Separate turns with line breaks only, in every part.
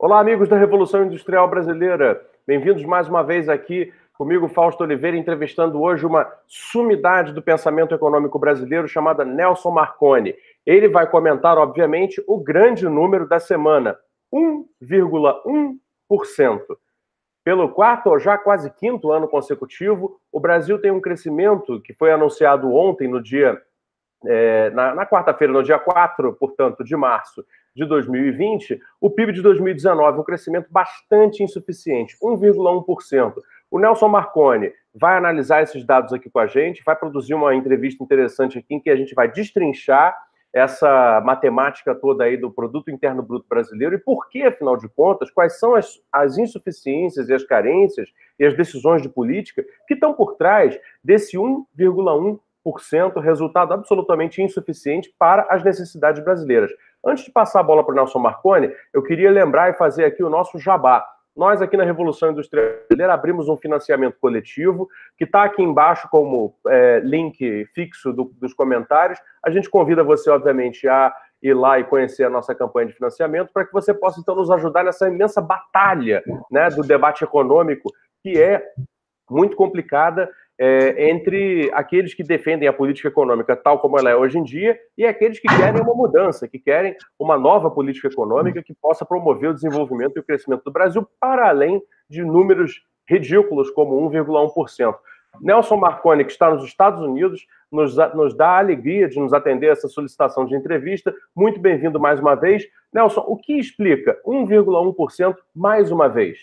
Olá, amigos da Revolução Industrial Brasileira. Bem-vindos mais uma vez aqui comigo, Fausto Oliveira, entrevistando hoje uma sumidade do pensamento econômico brasileiro chamada Nelson Marconi. Ele vai comentar, obviamente, o grande número da semana, 1,1%. Pelo quarto ou já quase quinto ano consecutivo, o Brasil tem um crescimento que foi anunciado ontem, na quarta-feira, no dia 4, portanto, de março de 2020, o PIB de 2019, um crescimento bastante insuficiente, 1,1%. O Nelson Marconi vai analisar esses dados aqui com a gente, vai produzir uma entrevista interessante aqui em que a gente vai destrinchar essa matemática toda aí do Produto Interno Bruto brasileiro e por que, afinal de contas, quais são as insuficiências e as carências e as decisões de política que estão por trás desse 1,1%, resultado absolutamente insuficiente para as necessidades brasileiras. Antes de passar a bola para o Nelson Marconi, eu queria lembrar e fazer aqui o nosso jabá. Nós aqui na Revolução Industrial Brasileira abrimos um financiamento coletivo que está aqui embaixo como link fixo dos comentários. A gente convida você, obviamente, a ir lá e conhecer a nossa campanha de financiamento para que você possa, então, nos ajudar nessa imensa batalha, né, do debate econômico, que é muito complicada entre aqueles que defendem a política econômica tal como ela é hoje em dia e aqueles que querem uma mudança, que querem uma nova política econômica que possa promover o desenvolvimento e o crescimento do Brasil para além de números ridículos como 1,1%. Nelson Marconi, que está nos Estados Unidos, nos dá a alegria de nos atender a essa solicitação de entrevista. Muito bem-vindo mais uma vez. Nelson, o que explica 1,1% mais uma vez?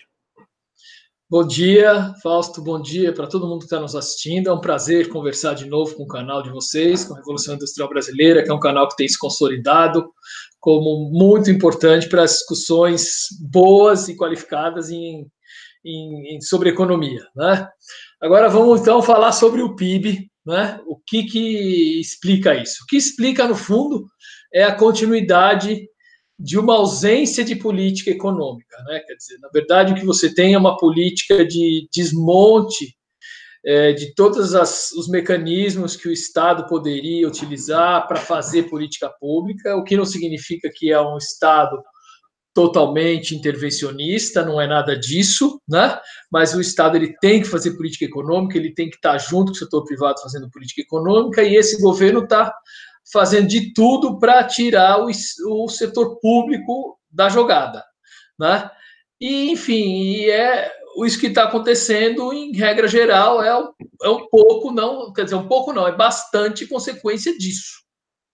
Bom dia, Fausto, bom dia para todo mundo que está nos assistindo. É um prazer conversar de novo com o canal de vocês, com a Revolução Industrial Brasileira, que é um canal que tem se consolidado como muito importante para as discussões boas e qualificadas sobre economia, né? Agora vamos então falar sobre o PIB, né? O que explica isso? O que explica, no fundo, é a continuidade de uma ausência de política econômica, né? Quer dizer, na verdade, o que você tem é uma política de desmonte de todos os mecanismos que o Estado poderia utilizar para fazer política pública, o que não significa que é um Estado totalmente intervencionista, não é nada disso, né? Mas o Estado ele tem que fazer política econômica, ele tem que estar junto com o setor privado fazendo política econômica, e esse governo está fazendo de tudo para tirar o setor público da jogada, né? E, enfim, isso que está acontecendo, em regra geral, é um pouco, não, quer dizer, um pouco não, é bastante consequência disso,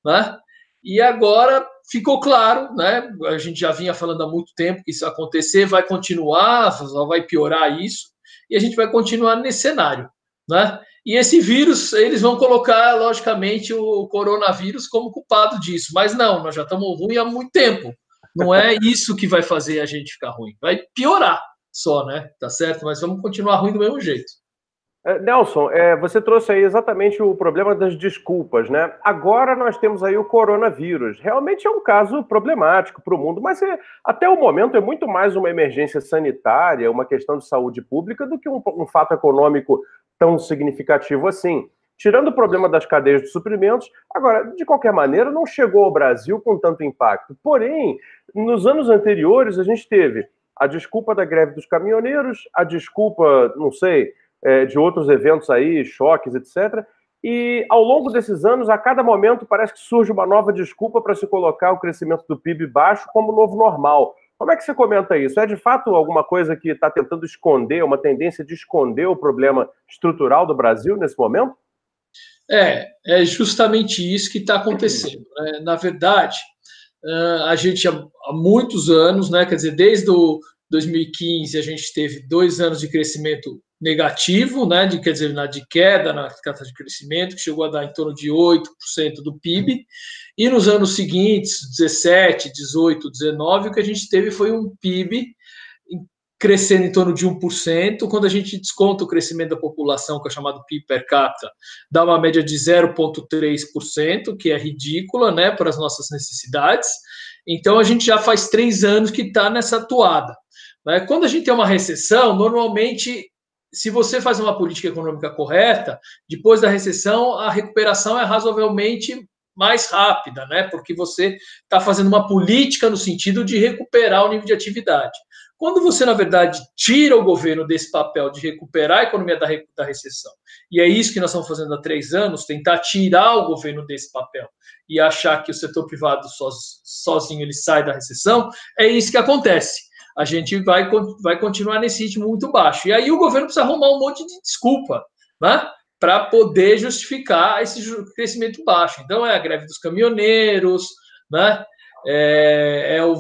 né? E agora ficou claro, né? A gente já vinha falando há muito tempo que isso vai acontecer, vai continuar, só vai piorar isso, e a gente vai continuar nesse cenário, né? E esse vírus, eles vão colocar, logicamente, o coronavírus como culpado disso. Mas não, nós já estamos ruins há muito tempo. Não é isso que vai fazer a gente ficar ruim. Vai piorar só, né? Tá certo? Mas vamos continuar ruim do mesmo jeito.
Nelson, você trouxe aí exatamente o problema das desculpas, né? Agora nós temos aí o coronavírus. Realmente é um caso problemático para o mundo, mas até o momento é muito mais uma emergência sanitária, uma questão de saúde pública, do que um fato econômico tão significativo assim. Tirando o problema das cadeias de suprimentos, agora, de qualquer maneira, não chegou ao Brasil com tanto impacto. Porém, nos anos anteriores, a gente teve a desculpa da greve dos caminhoneiros, a desculpa, não sei, de outros eventos aí, choques, etc. E ao longo desses anos, a cada momento, parece que surge uma nova desculpa para se colocar o crescimento do PIB baixo como novo normal. Como é que você comenta isso? É de fato alguma coisa que está tentando esconder, uma tendência de esconder o problema estrutural do Brasil nesse momento?
É justamente isso que está acontecendo, né? Na verdade, a gente há muitos anos, né? Quer dizer, desde o 2015 a gente teve 2 anos de crescimento negativo, né? Quer dizer, de queda na taxa de crescimento, que chegou a dar em torno de 8% do PIB, e nos anos seguintes, 17, 18, 19, o que a gente teve foi um PIB crescendo em torno de 1%, quando a gente desconta o crescimento da população, que é chamado PIB per capita, dá uma média de 0,3%, que é ridícula, né, para as nossas necessidades. Então, a gente já faz 3 anos que está nessa toada. Né? Quando a gente tem uma recessão, normalmente, se você faz uma política econômica correta, depois da recessão, a recuperação é razoavelmente mais rápida, né? Porque você está fazendo uma política no sentido de recuperar o nível de atividade. Quando você, na verdade, tira o governo desse papel de recuperar a economia da recessão, e é isso que nós estamos fazendo há 3 anos, tentar tirar o governo desse papel e achar que o setor privado sozinho ele sai da recessão, é isso que acontece. A gente vai continuar nesse ritmo muito baixo. E aí o governo precisa arrumar um monte de desculpa, né, para poder justificar esse crescimento baixo. Então, é a greve dos caminhoneiros, né? É o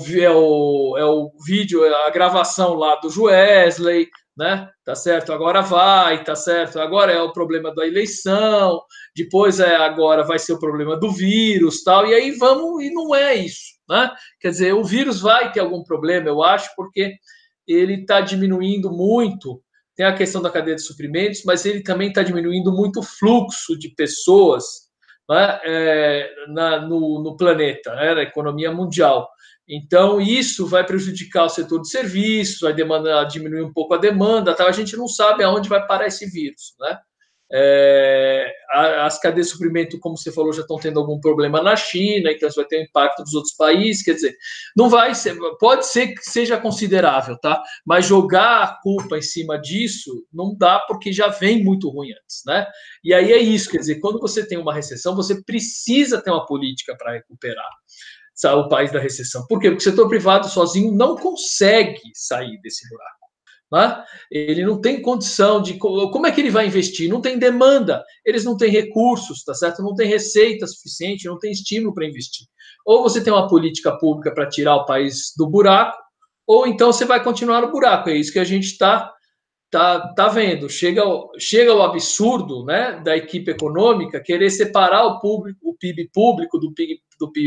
vídeo, a gravação lá do Joesley, né? Tá certo? Agora vai, tá certo? Agora é o problema da eleição, depois agora vai ser o problema do vírus, tal. E aí vamos, e não é isso, né? Quer dizer, o vírus vai ter algum problema, eu acho, porque ele está diminuindo muito. Tem a questão da cadeia de suprimentos, mas ele também está diminuindo muito o fluxo de pessoas, né, no planeta, né, na economia mundial. Então, isso vai prejudicar o setor de serviços, vai diminuir um pouco a demanda, tá? A gente não sabe aonde vai parar esse vírus, né? As cadeias de suprimento, como você falou, já estão tendo algum problema na China, então isso vai ter um impacto dos outros países, quer dizer, não vai ser, pode ser que seja considerável, tá? Mas jogar a culpa em cima disso não dá, porque já vem muito ruim antes, né? E aí é isso, quer dizer, quando você tem uma recessão, você precisa ter uma política para recuperar o país da recessão. Por quê? Porque o setor privado sozinho não consegue sair desse buraco. Né? Ele não tem condição de... Como é que ele vai investir? Não tem demanda, eles não têm recursos, tá certo? Não tem receita suficiente, não tem estímulo para investir. Ou você tem uma política pública para tirar o país do buraco, ou então você vai continuar no buraco. É isso que a gente está vendo. Chega o absurdo, né, da equipe econômica querer separar o PIB público do PIB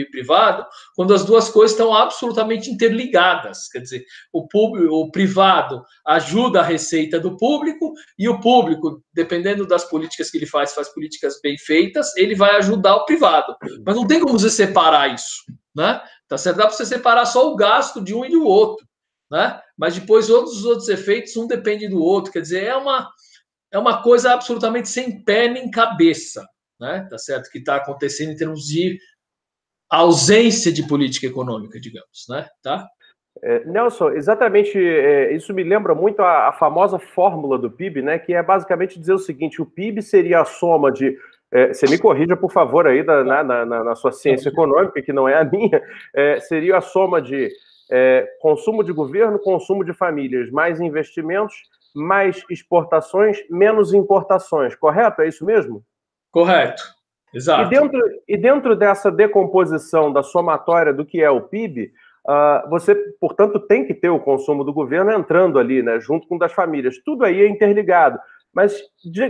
privado, quando as duas coisas estão absolutamente interligadas. Quer dizer, o privado ajuda a receita do público, e o público, dependendo das políticas que ele faz políticas bem feitas, ele vai ajudar o privado. Mas não tem como você separar isso, né? Tá certo? Dá para você separar só o gasto de um e do outro, né? Mas depois todos os outros efeitos, um depende do outro. Quer dizer, é uma coisa absolutamente sem pé nem cabeça, né? Tá certo? Que está acontecendo em termos de ausência de política econômica, digamos, né? Tá?
Nelson, exatamente, isso me lembra muito a famosa fórmula do PIB, né? Que é basicamente dizer o seguinte: o PIB seria a soma de... você me corrija, por favor, aí na sua ciência econômica, que não é a minha, seria a soma de consumo de governo, consumo de famílias, mais investimentos, mais exportações, menos importações, correto? É isso mesmo?
Correto, exato.
E dentro dessa decomposição da somatória do que é o PIB, você, portanto, tem que ter o consumo do governo entrando ali, né, junto com o das famílias. Tudo aí é interligado. Mas,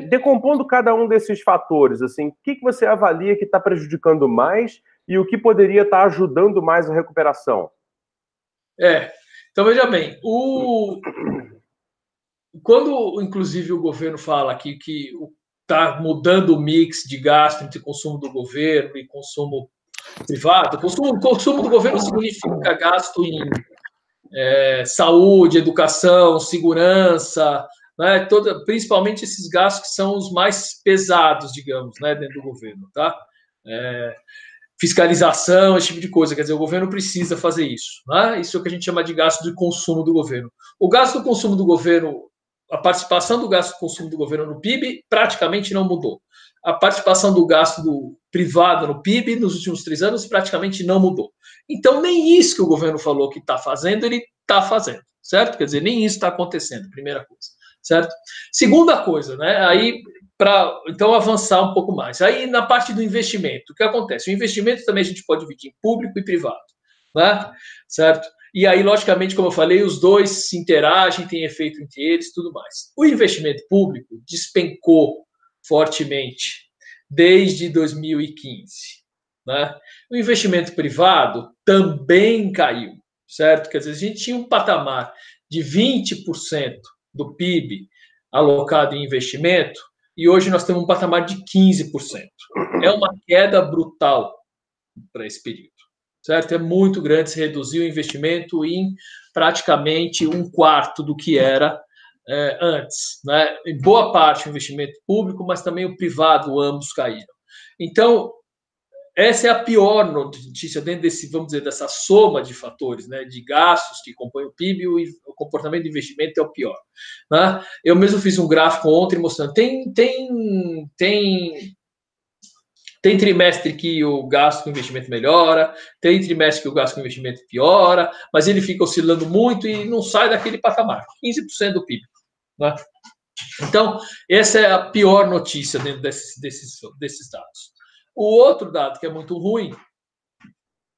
decompondo cada um desses fatores, assim, o que você avalia que está prejudicando mais e o que poderia estar ajudando mais a recuperação?
Então, veja bem, quando, inclusive, o governo fala aqui que está mudando o mix de gasto entre consumo do governo e consumo privado, consumo do governo significa gasto em saúde, educação, segurança, né, principalmente esses gastos que são os mais pesados, digamos, né, dentro do governo, tá? Fiscalização, esse tipo de coisa. Quer dizer, o governo precisa fazer isso, né? Isso é o que a gente chama de gasto de consumo do governo. O gasto do consumo do governo, a participação do gasto do consumo do governo no PIB praticamente não mudou. A participação do gasto do privado no PIB nos últimos 3 anos praticamente não mudou. Então, nem isso que o governo falou que está fazendo, ele está fazendo, certo? Quer dizer, nem isso está acontecendo, primeira coisa, certo? Segunda coisa, né? Aí, para então avançar um pouco mais. Aí, na parte do investimento, o que acontece? O investimento também a gente pode dividir em público e privado, né? Certo? E aí, logicamente, como eu falei, os dois se interagem, tem efeito entre eles, tudo mais. O investimento público despencou fortemente desde 2015, né? O investimento privado também caiu, certo? Quer dizer, a gente tinha um patamar de 20% do PIB alocado em investimento, e hoje nós temos um patamar de 15%. É uma queda brutal para esse período, certo? É muito grande, se reduziu o investimento em praticamente 1/4 do que era antes, né? Em boa parte o investimento público, mas também o privado, ambos caíram. Então, essa é a pior notícia dentro desse, vamos dizer, dessa soma de fatores, né, de gastos que compõem o PIB, e o comportamento de investimento é o pior. Né? Eu mesmo fiz um gráfico ontem mostrando, tem trimestre que o gasto com investimento melhora, tem trimestre que o gasto com investimento piora, mas ele fica oscilando muito e não sai daquele patamar, 15% do PIB. Né? Então, essa é a pior notícia dentro desses dados. O outro dado que é muito ruim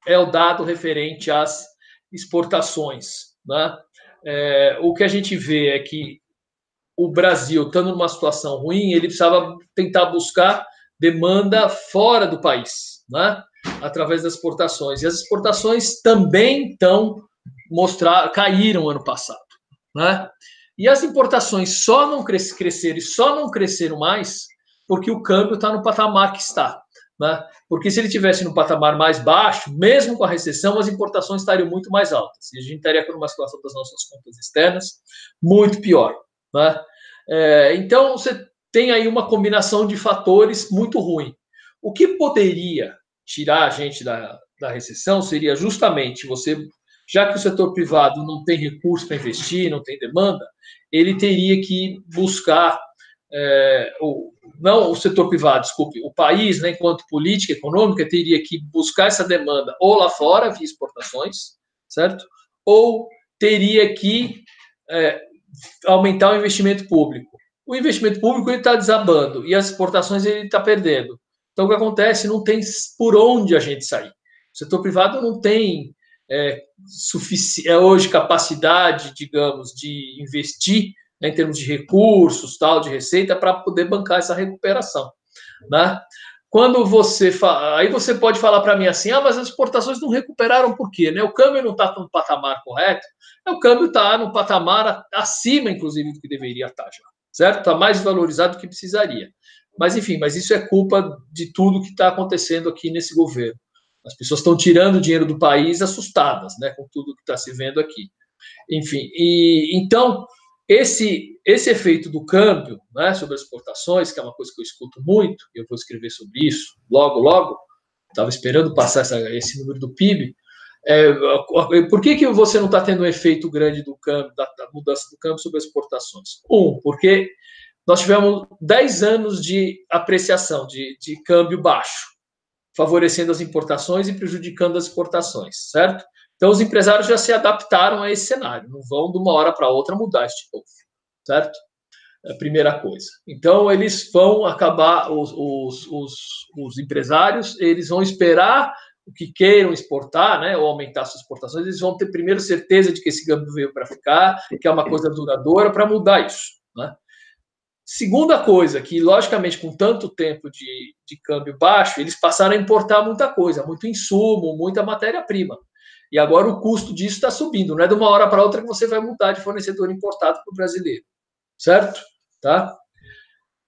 é o dado referente às exportações. Né? O que a gente vê é que o Brasil, estando numa situação ruim, ele precisava tentar buscar demanda fora do país, né? Através das exportações. E as exportações também caíram ano passado. Né? E as importações só não cresceram e só não cresceram mais porque o câmbio está no patamar que está. Né? Porque se ele tivesse no patamar mais baixo, mesmo com a recessão, as importações estariam muito mais altas. E a gente estaria com uma situação das nossas contas externas muito pior. Né? Então, você tem aí uma combinação de fatores muito ruim. O que poderia tirar a gente da recessão seria justamente você, já que o setor privado não tem recurso para investir, não tem demanda, ele teria que buscar, não o setor privado, desculpe, o país, né, enquanto política econômica, teria que buscar essa demanda ou lá fora, via exportações, certo? Ou teria que aumentar o investimento público. O investimento público está desabando e as exportações ele está perdendo. Então, o que acontece? Não tem por onde a gente sair. O setor privado não tem hoje capacidade, digamos, de investir, né, em termos de recursos, tal, de receita, para poder bancar essa recuperação. Né? Quando você aí você pode falar para mim assim, mas as exportações não recuperaram por quê? Né? O câmbio não está no patamar correto, o câmbio está no patamar acima, inclusive, do que deveria estar já, certo? Está mais valorizado do que precisaria. Mas, enfim, isso é culpa de tudo que está acontecendo aqui nesse governo. As pessoas estão tirando dinheiro do país assustadas, né, com tudo que está se vendo aqui. Enfim, então, esse efeito do câmbio, né, sobre as exportações, que é uma coisa que eu escuto muito, e eu vou escrever sobre isso logo, estava esperando passar esse número do PIB, por que você não está tendo um efeito grande do câmbio, da mudança do câmbio sobre as exportações? Porque nós tivemos 10 anos de apreciação, de câmbio baixo, favorecendo as importações e prejudicando as exportações, certo? Então, os empresários já se adaptaram a esse cenário, não vão de uma hora para outra mudar este povo, certo? É a primeira coisa. Então, eles vão acabar, os empresários, eles vão esperar o que queiram exportar, né, ou aumentar suas exportações, eles vão ter primeiro certeza de que esse câmbio veio para ficar, que é uma coisa duradoura, para mudar isso. Né? Segunda coisa, que logicamente com tanto tempo de câmbio baixo, eles passaram a importar muita coisa, muito insumo, muita matéria-prima. E agora o custo disso está subindo, não é de uma hora para outra que você vai mudar de fornecedor importado para o brasileiro, certo? Tá?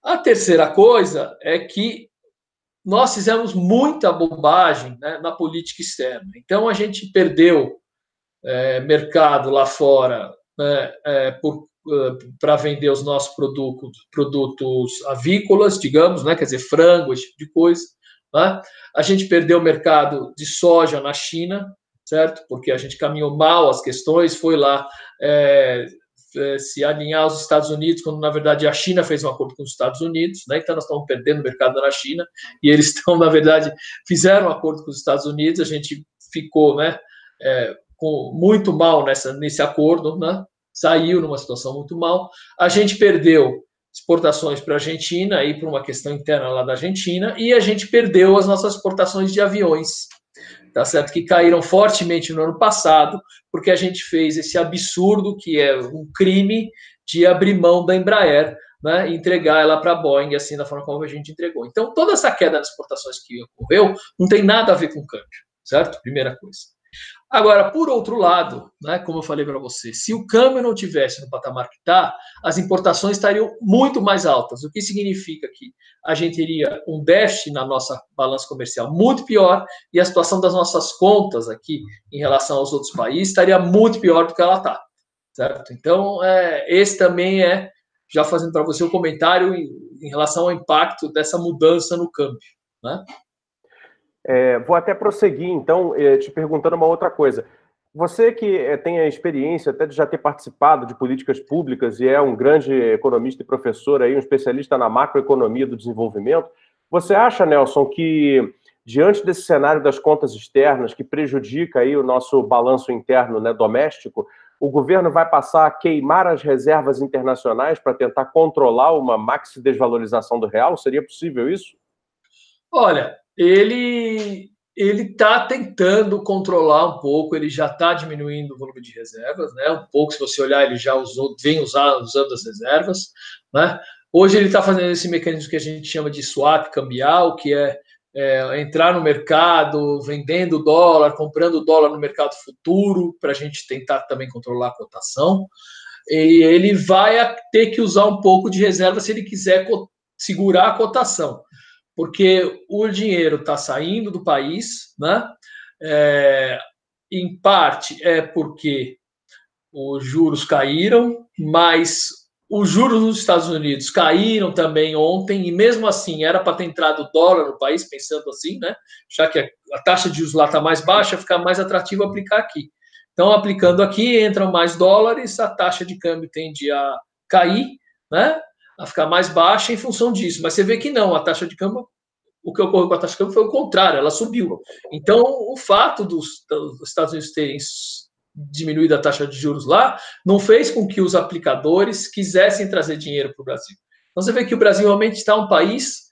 A terceira coisa é que nós fizemos muita bobagem, né, na política externa. Então, a gente perdeu mercado lá fora, né, para vender os nossos produtos avícolas, digamos, né, quer dizer, frango, esse tipo de coisa. Né? A gente perdeu o mercado de soja na China, certo? Porque a gente caminhou mal as questões, foi lá se alinhar aos Estados Unidos, quando na verdade a China fez um acordo com os Estados Unidos, né? Então nós estamos perdendo o mercado na China, e eles estão, na verdade, fizeram um acordo com os Estados Unidos, a gente ficou, né, muito mal nesse acordo, né? Saiu numa situação muito mal. A gente perdeu exportações para a Argentina, e por uma questão interna lá da Argentina, e a gente perdeu as nossas exportações de aviões, tá certo? Que caíram fortemente no ano passado, porque a gente fez esse absurdo, que é um crime, de abrir mão da Embraer, né, e entregar ela para a Boeing, assim, da forma como a gente entregou. Então, toda essa queda das exportações que ocorreu não tem nada a ver com câmbio, certo? Primeira coisa. Agora, por outro lado, né, como eu falei para você, se o câmbio não tivesse no patamar que está, as importações estariam muito mais altas, o que significa que a gente teria um déficit na nossa balança comercial muito pior, e a situação das nossas contas aqui em relação aos outros países estaria muito pior do que ela está, certo? Então, esse também já fazendo para você um comentário em relação ao impacto dessa mudança no câmbio, né?
Vou até prosseguir, então, te perguntando uma outra coisa. Você que tem a experiência até de já ter participado de políticas públicas e é um grande economista e professor aí, um especialista na macroeconomia do desenvolvimento, você acha, Nelson, que diante desse cenário das contas externas que prejudica aí o nosso balanço interno, né, doméstico, o governo vai passar a queimar as reservas internacionais para tentar controlar uma maxi desvalorização do real? Seria possível isso?
Olha, ele está tentando controlar um pouco, ele já está diminuindo o volume de reservas, né? Um pouco, se você olhar, ele já usando as reservas, né? Hoje ele está fazendo esse mecanismo que a gente chama de swap cambial, que é entrar no mercado, vendendo dólar, comprando dólar no mercado futuro, para a gente tentar também controlar a cotação. E ele vai ter que usar um pouco de reserva se ele quiser segurar a cotação, porque o dinheiro está saindo do país, né? Em parte é porque os juros caíram, mas os juros nos Estados Unidos caíram também ontem, e mesmo assim era para ter entrado dólar no país, pensando assim, né? Já que a taxa de juros lá está mais baixa, fica mais atrativo aplicar aqui. Então, aplicando aqui, entram mais dólares, a taxa de câmbio tende a cair, né? A ficar mais baixa em função disso. Mas você vê que não, a taxa de câmbio, o que ocorreu com a taxa de câmbio foi o contrário, ela subiu. Então, o fato dos Estados Unidos terem diminuído a taxa de juros lá não fez com que os aplicadores quisessem trazer dinheiro para o Brasil. Então, você vê que o Brasil realmente está um país,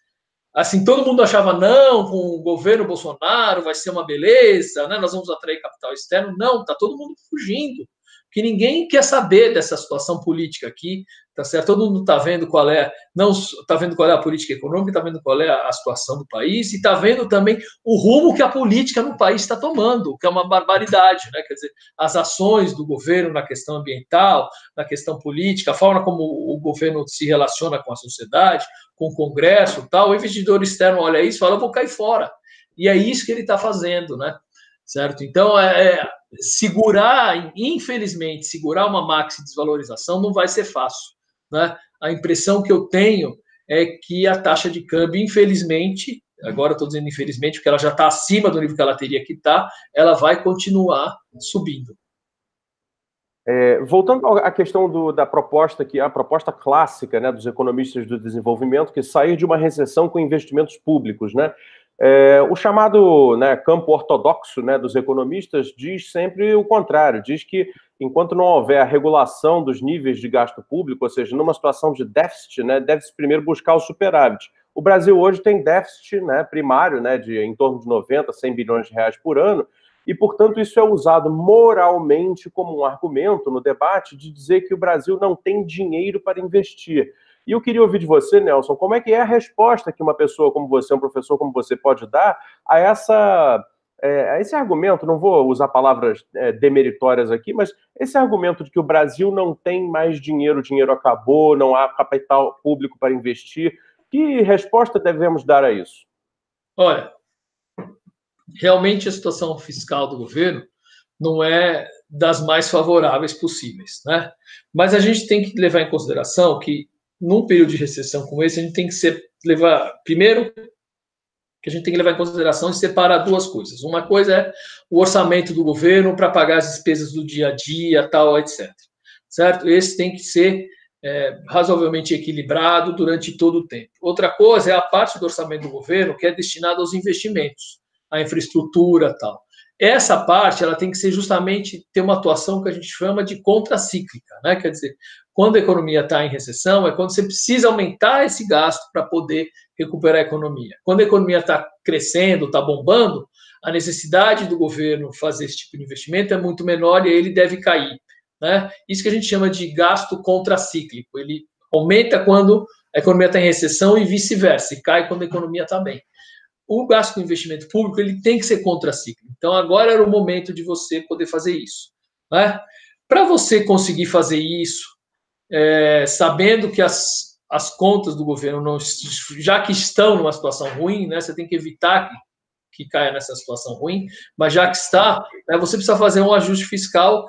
assim, todo mundo achava, não, com o governo Bolsonaro vai ser uma beleza, né? Nós vamos atrair capital externo. Não, está todo mundo fugindo, que ninguém quer saber dessa situação política aqui, tá certo? Todo mundo está vendo qual é, não está vendo qual é a política econômica, está vendo qual é a situação do país e está vendo também o rumo que a política no país está tomando, que é uma barbaridade, né? Quer dizer, as ações do governo na questão ambiental, na questão política, a forma como o governo se relaciona com a sociedade, com o Congresso, tal. O investidor externo olha isso e fala, eu vou cair fora. E é isso que ele está fazendo, né? Certo? Então, segurar, infelizmente, segurar uma maxi desvalorização não vai ser fácil, né? A impressão que eu tenho é que a taxa de câmbio, infelizmente, agora estou dizendo infelizmente, porque ela já está acima do nível que ela teria que estar, ela vai continuar subindo.
Voltando à questão da proposta, que é a proposta clássica, né, dos economistas do desenvolvimento, que sair de uma recessão com investimentos públicos, né? O chamado, né, campo ortodoxo, né, dos economistas diz sempre o contrário, diz que enquanto não houver a regulação dos níveis de gasto público, ou seja, numa situação de déficit, né, deve-se primeiro buscar o superávit. O Brasil hoje tem déficit, né, primário, né, de em torno de 90, 100 bilhões de reais por ano, e, portanto, isso é usado moralmente como um argumento no debate de dizer que o Brasil não tem dinheiro para investir. E eu queria ouvir de você, Nelson, como é que é a resposta que uma pessoa como você, um professor como você, pode dar a a esse argumento, não vou usar palavras demeritórias aqui, mas esse argumento de que o Brasil não tem mais dinheiro, o dinheiro acabou, não há capital público para investir. Que resposta devemos dar a isso?
Olha, realmente a situação fiscal do governo não é das mais favoráveis possíveis, né? Mas a gente tem que levar em consideração que num período de recessão como esse, a gente tem que primeiro, que a gente tem que levar em consideração e separar duas coisas. Uma coisa é o orçamento do governo para pagar as despesas do dia a dia, tal, etc. Certo? Esse tem que ser razoavelmente equilibrado durante todo o tempo. Outra coisa é a parte do orçamento do governo que é destinada aos investimentos, à infraestrutura, tal. Essa parte ela tem que ser justamente ter uma atuação que a gente chama de contracíclica, né? Quer dizer, quando a economia está em recessão, é quando você precisa aumentar esse gasto para poder recuperar a economia. Quando a economia está crescendo, está bombando, a necessidade do governo fazer esse tipo de investimento é muito menor e aí ele deve cair, né? Isso que a gente chama de gasto contracíclico. Ele aumenta quando a economia está em recessão e vice-versa, e cai quando a economia está bem. O gasto com investimento público ele tem que ser contracíclico. Então, agora era o momento de você poder fazer isso, né? Para você conseguir fazer isso, sabendo que as contas do governo, não, já que estão numa situação ruim, né, você tem que evitar que caia nessa situação ruim, mas já que está, né, você precisa fazer um ajuste fiscal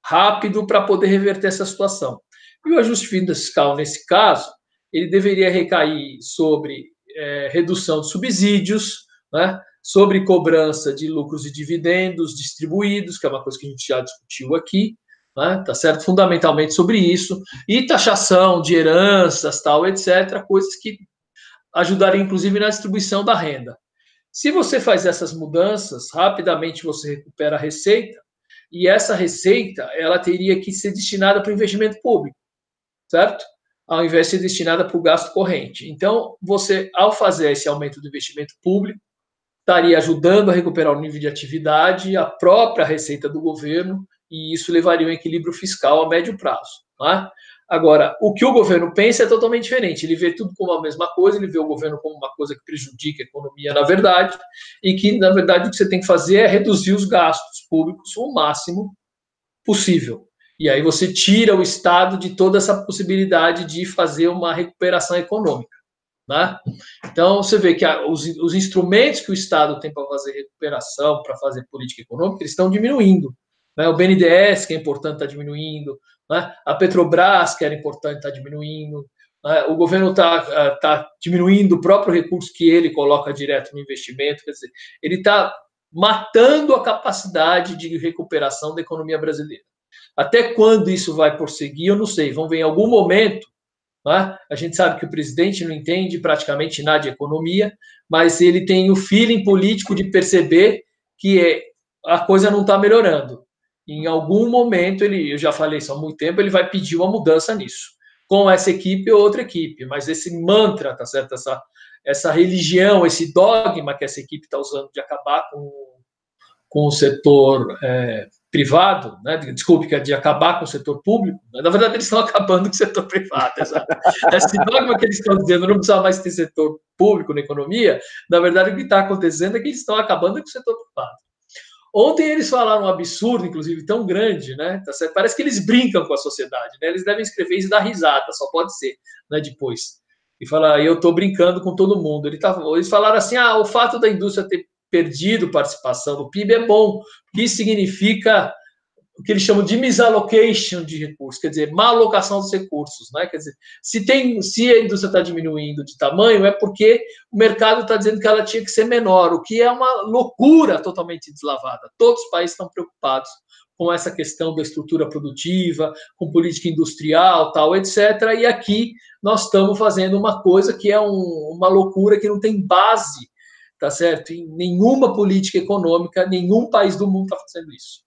rápido para poder reverter essa situação. E o ajuste fiscal, nesse caso, ele deveria recair sobre redução de subsídios, né? sobre cobrança de lucros e dividendos distribuídos, que é uma coisa que a gente já discutiu aqui, né? Tá certo? Fundamentalmente sobre isso, e taxação de heranças, tal, etc., coisas que ajudariam, inclusive, na distribuição da renda. Se você faz essas mudanças, rapidamente você recupera a receita, e essa receita ela teria que ser destinada para o investimento público, certo? Ao invés de ser destinada para o gasto corrente. Então, você, ao fazer esse aumento do investimento público, estaria ajudando a recuperar o nível de atividade, a própria receita do governo, e isso levaria um equilíbrio fiscal a médio prazo. Tá? Agora, o que o governo pensa é totalmente diferente. Ele vê tudo como a mesma coisa, ele vê o governo como uma coisa que prejudica a economia, na verdade, e que, na verdade, o que você tem que fazer é reduzir os gastos públicos o máximo possível. E aí você tira o Estado de toda essa possibilidade de fazer uma recuperação econômica. Né? Então, você vê que os instrumentos que o Estado tem para fazer recuperação, para fazer política econômica, eles estão diminuindo. Né? O BNDES, que é importante, está diminuindo. Né? A Petrobras, que era importante, está diminuindo. Né? O governo está diminuindo o próprio recurso que ele coloca direto no investimento. Quer dizer, ele está matando a capacidade de recuperação da economia brasileira. Até quando isso vai prosseguir, eu não sei. Vamos ver em algum momento. Né? A gente sabe que o presidente não entende praticamente nada de economia, mas ele tem o feeling político de perceber que a coisa não está melhorando. Em algum momento, eu já falei isso há muito tempo, ele vai pedir uma mudança nisso, com essa equipe ou outra equipe, mas esse mantra, tá certo? Essa religião, esse dogma que essa equipe está usando de acabar com o setor privado, né? Desculpe, que é de acabar com o setor público, né? Na verdade eles estão acabando com o setor privado, exato. Esse dogma que eles estão dizendo, não precisa mais ter setor público na economia, na verdade o que está acontecendo é que eles estão acabando com o setor privado. Ontem eles falaram um absurdo, inclusive, tão grande, né? Parece que eles brincam com a sociedade, né? Eles devem escrever isso e dar risada, só pode ser, né? Depois. E falar, eu estou brincando com todo mundo. Eles falaram assim, o fato da indústria ter perdido participação no PIB é bom, porque isso significa o que eles chamam de misallocation de recursos, quer dizer, má alocação dos recursos, né? Quer dizer, se a indústria está diminuindo de tamanho, é porque o mercado está dizendo que ela tinha que ser menor, o que é uma loucura totalmente deslavada. Todos os países estão preocupados com essa questão da estrutura produtiva, com política industrial, tal, etc. E aqui nós estamos fazendo uma coisa que é uma loucura que não tem base, tá certo? Em nenhuma política econômica, nenhum país do mundo está fazendo isso.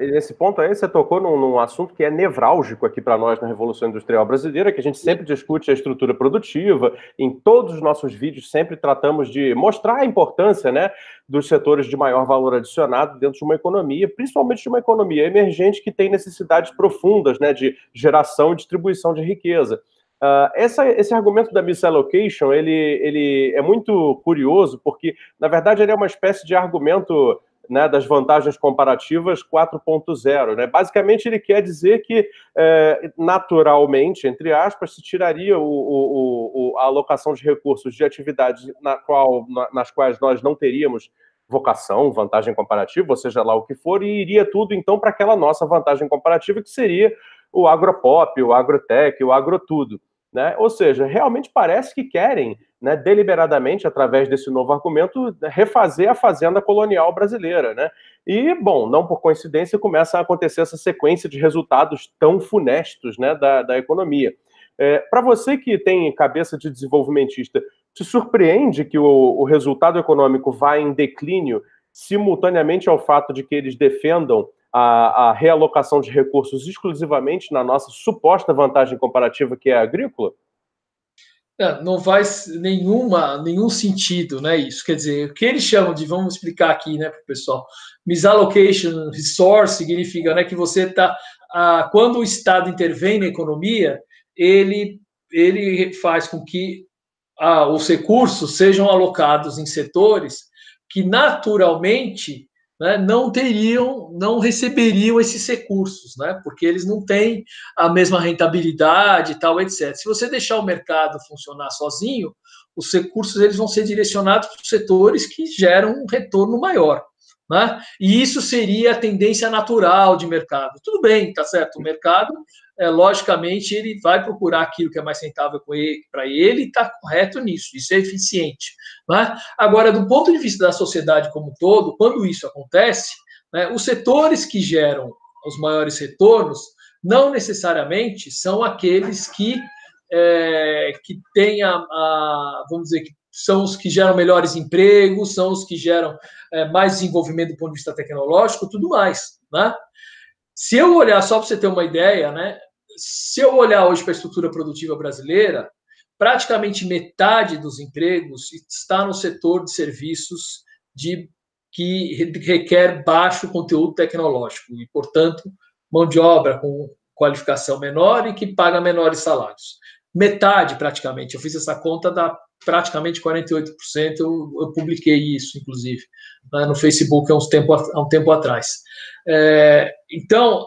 Nesse ponto aí, você tocou num assunto que é nevrálgico aqui para nós na Revolução Industrial Brasileira, que a gente sempre discute a estrutura produtiva. Em todos os nossos vídeos sempre tratamos de mostrar a importância, né, dos setores de maior valor adicionado dentro de uma economia, principalmente de uma economia emergente que tem necessidades profundas, né, de geração e distribuição de riqueza. Esse argumento da misallocation, ele é muito curioso, porque, na verdade, ele é uma espécie de argumento, né, das vantagens comparativas 4.0. Né? Basicamente, ele quer dizer que, naturalmente, entre aspas, se tiraria a alocação de recursos de atividades nas quais nós não teríamos vocação, vantagem comparativa, ou seja lá o que for, e iria tudo, então, para aquela nossa vantagem comparativa, que seria o agropop, o agrotech, o agrotudo. Né? Ou seja, realmente parece que querem, né, deliberadamente, através desse novo argumento, refazer a fazenda colonial brasileira. Né? E, bom, não por coincidência, começa a acontecer essa sequência de resultados tão funestos, né, da economia. Para você que tem cabeça de desenvolvimentista, te surpreende que o resultado econômico vá em declínio simultaneamente ao fato de que eles defendam a realocação de recursos exclusivamente na nossa suposta vantagem comparativa, que é a agrícola?
Não faz nenhum sentido, né, isso. Quer dizer, o que eles chamam de, vamos explicar aqui, né, para o pessoal, misallocation resource significa, né, que você está, quando o Estado intervém na economia, ele faz com que os recursos sejam alocados em setores que naturalmente, né, não receberiam esses recursos, né, porque eles não têm a mesma rentabilidade e tal, etc. Se você deixar o mercado funcionar sozinho, os recursos eles vão ser direcionados para os setores que geram um retorno maior. né? E isso seria a tendência natural de mercado. Tudo bem, tá certo? O mercado, logicamente, ele vai procurar aquilo que é mais rentável para ele e está correto nisso, isso é eficiente. Né? Agora, do ponto de vista da sociedade como um todo, quando isso acontece, né, os setores que geram os maiores retornos não necessariamente são aqueles que têm vamos dizer, que são os que geram melhores empregos, são os que geram mais desenvolvimento do ponto de vista tecnológico, tudo mais, né? Se eu olhar, só para você ter uma ideia, né? Se eu olhar hoje para a estrutura produtiva brasileira, praticamente metade dos empregos está no setor de serviços que requer baixo conteúdo tecnológico e, portanto, mão de obra com qualificação menor e que paga menores salários. Metade, praticamente. Eu fiz essa conta, dá praticamente 48%. Eu publiquei isso, inclusive, no Facebook há um tempo atrás. Então,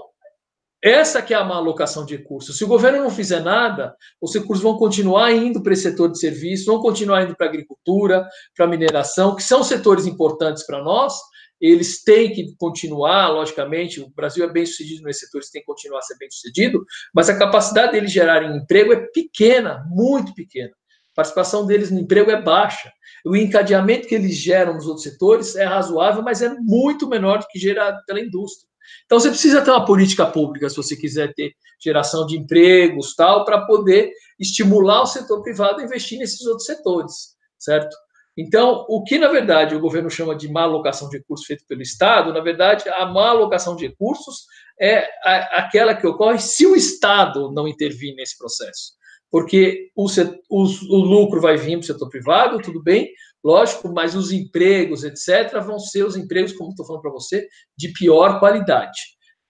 essa que é a má alocação de recursos. Se o governo não fizer nada, os recursos vão continuar indo para esse setor de serviços, vão continuar indo para a agricultura, para a mineração, que são setores importantes para nós. Eles têm que continuar, logicamente, o Brasil é bem sucedido nesses setores, tem que continuar a ser bem sucedido, mas a capacidade deles gerarem emprego é pequena, muito pequena. A participação deles no emprego é baixa. O encadeamento que eles geram nos outros setores é razoável, mas é muito menor do que gerado pela indústria. Então, você precisa ter uma política pública, se você quiser ter geração de empregos, tal, para poder estimular o setor privado a investir nesses outros setores, certo? Então, o que, na verdade, o governo chama de má alocação de recursos feito pelo Estado, na verdade, a má alocação de recursos é aquela que ocorre se o Estado não intervir nesse processo. Porque o lucro vai vir para o setor privado, tudo bem, lógico, mas os empregos, etc., vão ser os empregos, como estou falando para você, de pior qualidade.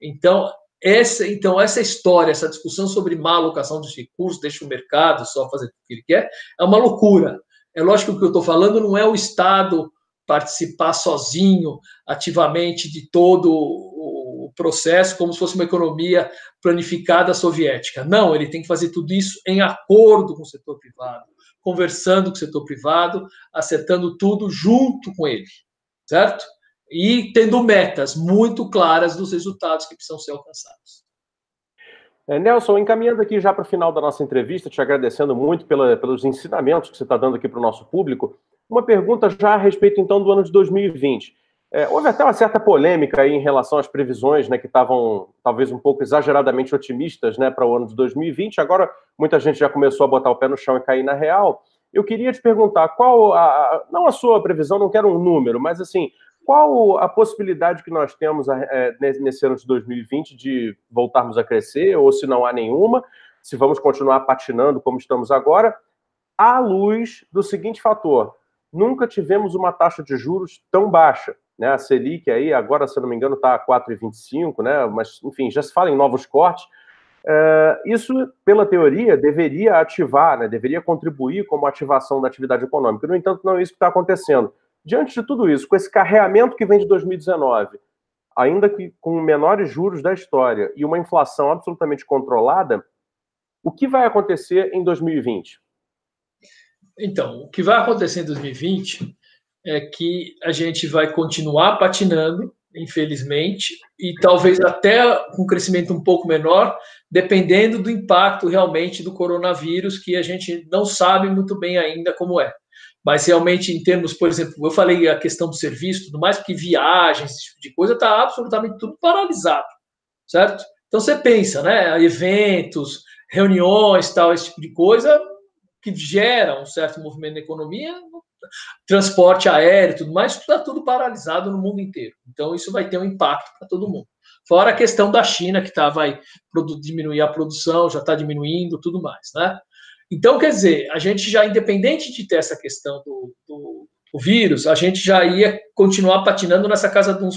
Então, essa história, essa discussão sobre má alocação dos recursos, deixa o mercado só fazer o que ele quer, é uma loucura. É lógico que o que eu estou falando não é o Estado participar sozinho, ativamente, de todo o processo, como se fosse uma economia planificada soviética. Não, ele tem que fazer tudo isso em acordo com o setor privado, conversando com o setor privado, acertando tudo junto com ele, certo? E tendo metas muito claras dos resultados que precisam ser alcançados.
Nelson, encaminhando aqui já para o final da nossa entrevista, te agradecendo muito pelos ensinamentos que você está dando aqui para o nosso público, uma pergunta já a respeito, então, do ano de 2020. Houve até uma certa polêmica aí em relação às previsões, né, que estavam talvez um pouco exageradamente otimistas, né, para o ano de 2020. Agora, muita gente já começou a botar o pé no chão e cair na real. Eu queria te perguntar, não a sua previsão, não quero um número, mas assim, qual a possibilidade que nós temos nesse ano de 2020 de voltarmos a crescer, ou se não há nenhuma, se vamos continuar patinando como estamos agora, à luz do seguinte fator: nunca tivemos uma taxa de juros tão baixa, né? A Selic aí, agora, se eu não me engano, está a 4,25, né? Mas, enfim, já se fala em novos cortes. Isso, pela teoria, deveria ativar, né? Deveria contribuir como ativação da atividade econômica. No entanto, não é isso que está acontecendo. Diante de tudo isso, com esse carreamento que vem de 2019, ainda que com menores juros da história e uma inflação absolutamente controlada, o que vai acontecer em 2020?
Então, o que vai acontecer em 2020 é que a gente vai continuar patinando, infelizmente, e talvez até com um crescimento um pouco menor, dependendo do impacto realmente do coronavírus, que a gente não sabe muito bem ainda como é. Mas realmente, em termos, por exemplo, eu falei a questão do serviço, tudo mais, porque viagens, esse tipo de coisa, está absolutamente tudo paralisado, certo? Então você pensa, né? Eventos, reuniões, tal, esse tipo de coisa que gera um certo movimento na economia, transporte aéreo, tudo mais, está tudo paralisado no mundo inteiro. Então isso vai ter um impacto para todo mundo. Fora a questão da China, que vai diminuir a produção, já está diminuindo, tudo mais, né? Então, quer dizer, a gente já, independente de ter essa questão do vírus, a gente já ia continuar patinando nessa casa de 1%.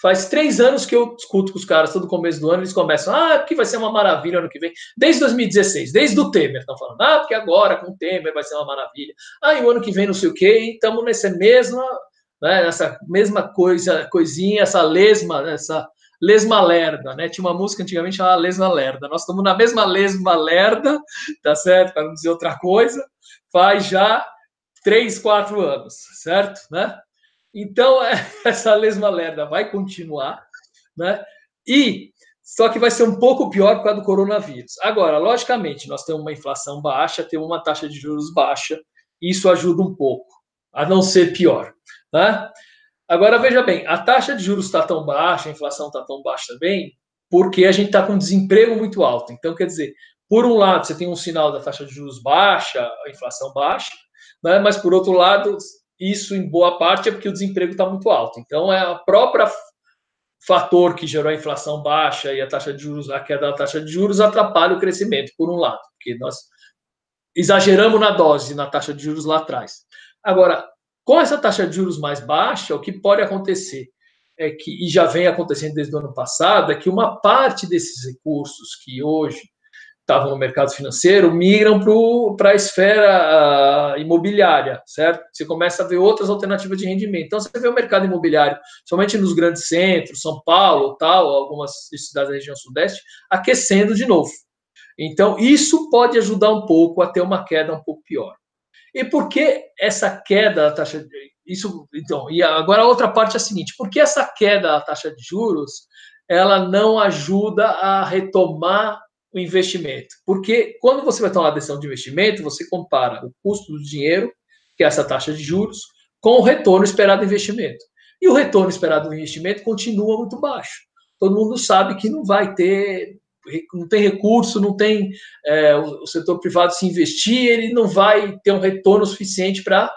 Faz 3 anos que eu discuto com os caras, todo começo do ano, eles começam, porque vai ser uma maravilha ano que vem. Desde 2016, desde o Temer, estão falando, porque agora com o Temer vai ser uma maravilha. E o ano que vem não sei o quê, e estamos nessa mesma coisinha, essa lesma lerda, né? Tinha uma música antigamente chamada Lesma Lerda. Nós estamos na mesma lesma lerda, tá certo? Para não dizer outra coisa, faz já 3, 4 anos, certo? Né? Então, essa lesma lerda vai continuar, né? Só que vai ser um pouco pior por causa do coronavírus. Agora, logicamente, nós temos uma inflação baixa, temos uma taxa de juros baixa, isso ajuda um pouco, a não ser pior, né? Agora, veja bem, a taxa de juros está tão baixa, a inflação está tão baixa também, porque a gente está com desemprego muito alto. Então, quer dizer, por um lado, você tem um sinal da taxa de juros baixa, a inflação baixa, né? Mas, por outro lado, isso, em boa parte, é porque o desemprego está muito alto. Então, é a própria fator que gerou a inflação baixa e a taxa de juros, a queda da taxa de juros, atrapalha o crescimento, por um lado, porque nós exageramos na dose, na taxa de juros lá atrás. Agora, com essa taxa de juros mais baixa, o que pode acontecer é que, e já vem acontecendo desde o ano passado, é que uma parte desses recursos que hoje estavam no mercado financeiro migram para a esfera imobiliária, certo? Você começa a ver outras alternativas de rendimento. Então, você vê o mercado imobiliário, somente nos grandes centros, São Paulo, tal, algumas cidades da região sudeste, aquecendo de novo. Então, isso pode ajudar um pouco a ter uma queda um pouco pior. E por que essa queda da taxa de isso, então, e agora a outra parte é a seguinte, por que essa queda da taxa de juros, ela não ajuda a retomar o investimento? Porque quando você vai tomar uma decisão de investimento, você compara o custo do dinheiro, que é essa taxa de juros, com o retorno esperado do investimento. E o retorno esperado do investimento continua muito baixo. Todo mundo sabe que não vai ter, não tem recurso, não tem o setor privado se investir, ele não vai ter um retorno suficiente para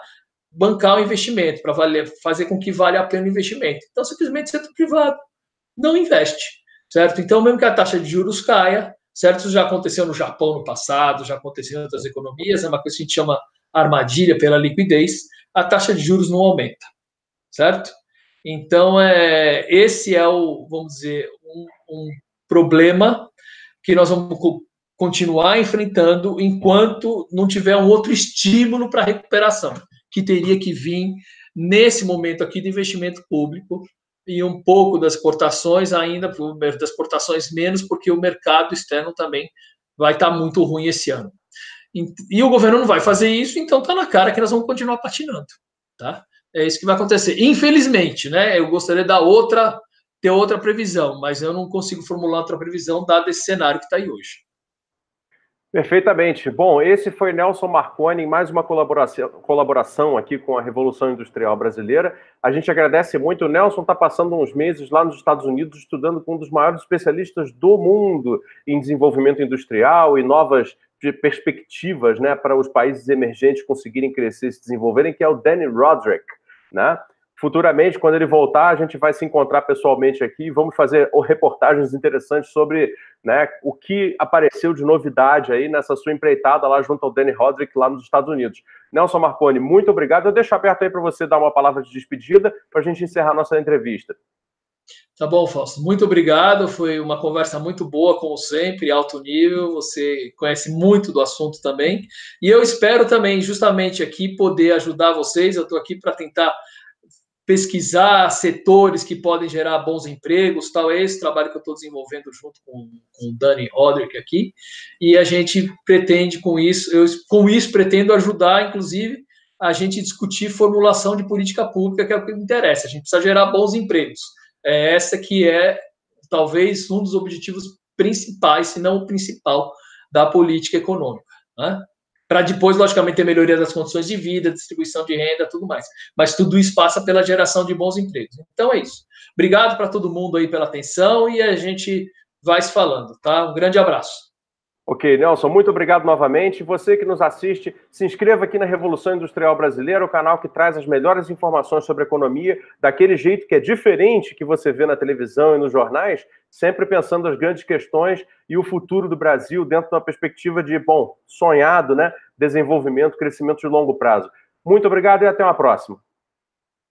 bancar o investimento, para fazer com que valha a pena o investimento. Então, simplesmente o setor privado não investe, certo? Então, mesmo que a taxa de juros caia, certo? Isso já aconteceu no Japão no passado, já aconteceu em outras economias, é uma coisa que a gente chama armadilha pela liquidez, a taxa de juros não aumenta, certo? Então, esse é o, vamos dizer, um problema que nós vamos continuar enfrentando enquanto não tiver um outro estímulo para a recuperação, que teria que vir nesse momento aqui do investimento público e um pouco das exportações ainda, das exportações menos, porque o mercado externo também vai estar muito ruim esse ano. E o governo não vai fazer isso, então está na cara que nós vamos continuar patinando, tá? É isso que vai acontecer. Infelizmente, né? Eu gostaria de ter outra previsão, mas eu não consigo formular outra previsão dado esse cenário que está aí hoje.
Perfeitamente. Bom, esse foi Nelson Marconi em mais uma colaboração aqui com a Revolução Industrial Brasileira. A gente agradece muito. O Nelson está passando uns meses lá nos Estados Unidos estudando com um dos maiores especialistas do mundo em desenvolvimento industrial e novas perspectivas, né, para os países emergentes conseguirem crescer e se desenvolverem, que é o Danny Roderick, né? Futuramente, quando ele voltar, a gente vai se encontrar pessoalmente aqui e vamos fazer reportagens interessantes sobre, né, o que apareceu de novidade aí nessa sua empreitada lá junto ao Danny Roderick lá nos Estados Unidos. Nelson Marconi, muito obrigado. Eu deixo aberto aí para você dar uma palavra de despedida para a gente encerrar nossa entrevista.
Tá bom, Fausto. Muito obrigado. Foi uma conversa muito boa, como sempre, alto nível. Você conhece muito do assunto também. E eu espero também, justamente aqui, poder ajudar vocês. Eu estou aqui para tentar pesquisar setores que podem gerar bons empregos, tal, é esse trabalho que eu estou desenvolvendo junto com o Danny Roderick aqui, e a gente pretende com isso, pretendo ajudar, inclusive, a gente discutir formulação de política pública, que é o que me interessa, a gente precisa gerar bons empregos, essa que é, talvez, um dos objetivos principais, se não o principal, da política econômica, né? Para depois, logicamente, ter melhoria das condições de vida, distribuição de renda, tudo mais. Mas tudo isso passa pela geração de bons empregos. Então é isso. Obrigado para todo mundo aí pela atenção e a gente vai se falando, tá? Um grande abraço.
Ok, Nelson, muito obrigado novamente. Você que nos assiste, se inscreva aqui na Revolução Industrial Brasileira, o canal que traz as melhores informações sobre economia, daquele jeito que é diferente que você vê na televisão e nos jornais, sempre pensando as grandes questões e o futuro do Brasil dentro de uma perspectiva de, sonhado, né? Desenvolvimento, crescimento de longo prazo. Muito obrigado e até uma próxima.